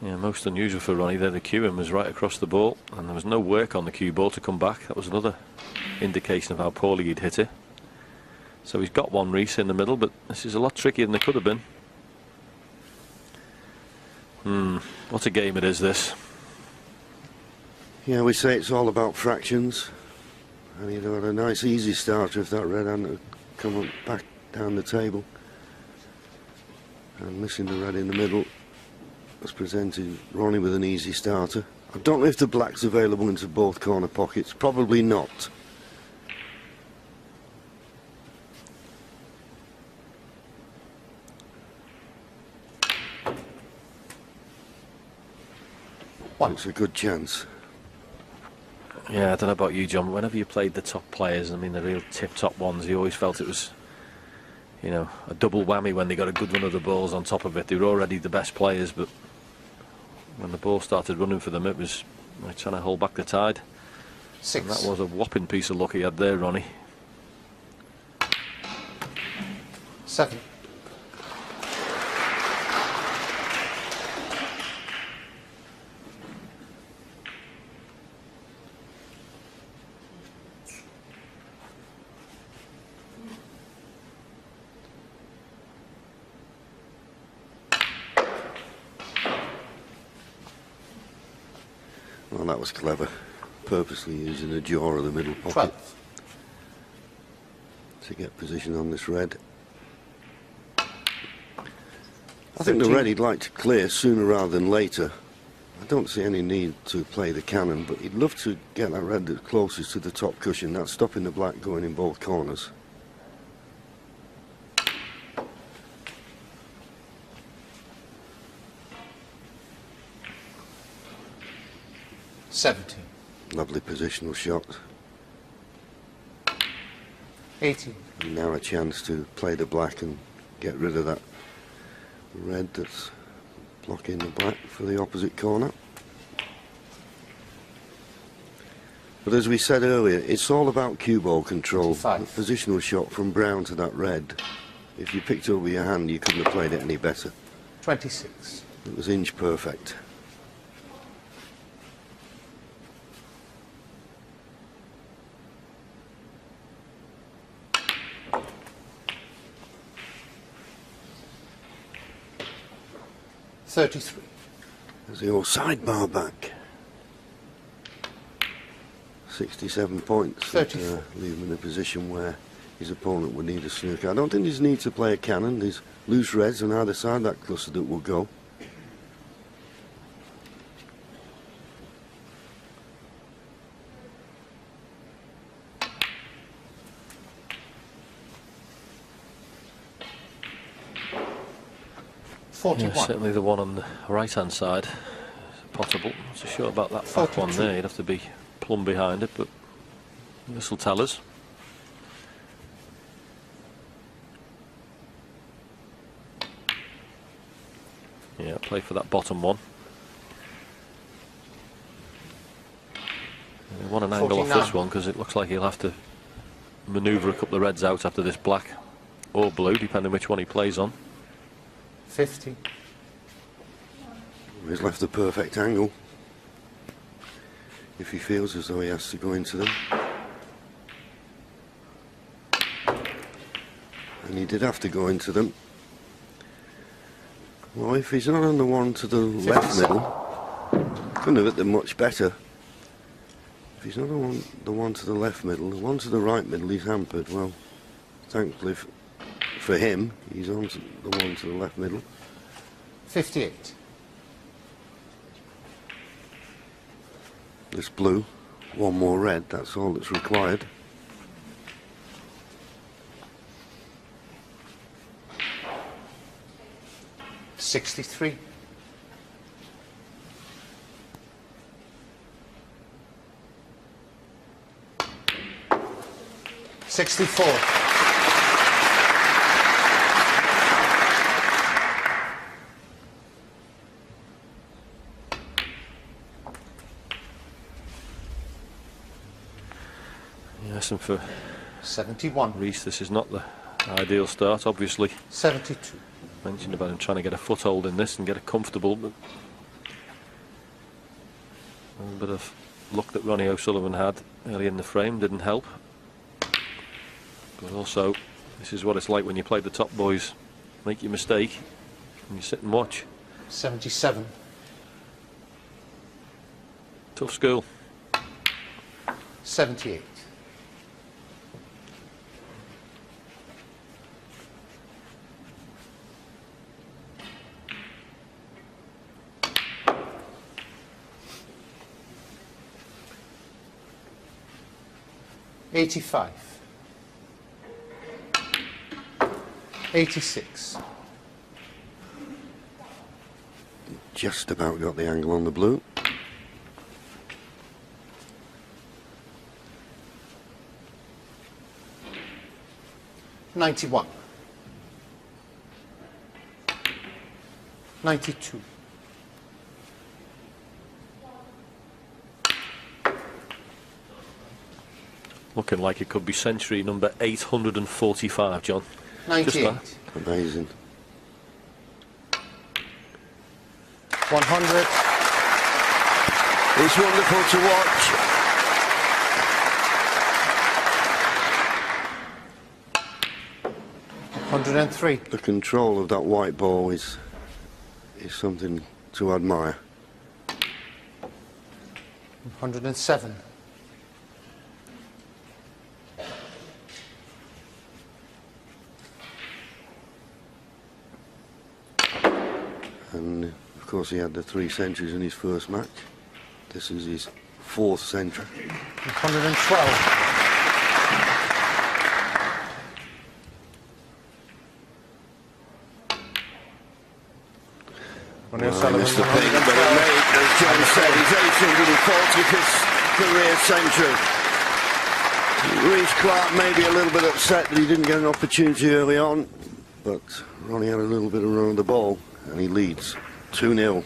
Yeah, most unusual for Ronnie there. The cueing was right across the ball, and there was no work on the cue ball to come back. That was another indication of how poorly he'd hit it. So he's got one Reese in the middle, but this is a lot trickier than it could have been. What a game it is, this. Yeah, we say it's all about fractions. And he'd had a nice easy starter if that red hadn't come up back down the table. And missing the red in the middle has presented Ronnie with an easy starter. I don't know if the black's available into both corner pockets. Probably not. It's a good chance. Yeah, I don't know about you, John. Whenever you played the top players, I mean the real tip-top ones, you always felt it was, you know, a double whammy when they got a good run of the balls on top of it. They were already the best players, but when the ball started running for them, it was like trying to hold back the tide. Six. And that was a whopping piece of luck he had there, Ronnie. 7. Well, that was clever. Purposely using the jaw of the middle pocket 12. to get position on this red. I think the red he'd like to clear sooner rather than later. I don't see any need to play the cannon, but he'd love to get that red that's closest to the top cushion. That's stopping the black going in both corners. Lovely positional shot. 18. Now a chance to play the black and get rid of that red that's blocking the black for the opposite corner. But as we said earlier, it's all about cue ball control. 25. The positional shot from brown to that red. If you picked it up with your hand, you couldn't have played it any better. 26. It was inch perfect. There's the old sidebar back. 67 points. That, leave him in a position where his opponent would need a snooker. I don't think there's need to play a cannon. There's loose reds on either side of that cluster that will go. Yeah, certainly the one on the right-hand side is potable. Not so sure about that back one there. You'd have to be plumb behind it, but this will tell us. Yeah, play for that bottom one. We want an angle off this one because it looks like he'll have to manoeuvre a couple of reds out after this black or blue, depending which one he plays on. 50. He's left the perfect angle if he feels as though he has to go into them. And he did have to go into them. Well, if he's not on the one to the left middle, couldn't have hit them much better. If he's not on the one to the left middle, the one to the right middle, he's hampered. Well, thankfully for him, he's on to the one to the left middle. 58. This blue, one more red, that's all that's required. $63. 64. Yes, and for 71. Reese, this is not the ideal start, obviously. 72. Mentioned about him trying to get a foothold in this and get it comfortable, but A little bit of luck that Ronnie O'Sullivan had early in the frame didn't help. But also, this is what it's like when you play the top boys. Make your mistake and you sit and watch. 77. Tough school. 78. $85. 86. Just about got the angle on the blue. $91. 92. Looking like it could be century number 845, John. 98. Just Amazing. 100. It's wonderful to watch. $103. The control of that white ball is something to admire. 107. And of course he had the 3 centuries in his first match. This is his 4th century. 112. Ronnie O'Sullivan, Mr. Pink, but it made, as John said, his 845th career century. Reece Clark may be a little bit upset that he didn't get an opportunity early on, but Ronnie had a little bit of run of the ball, and he leads 2-0.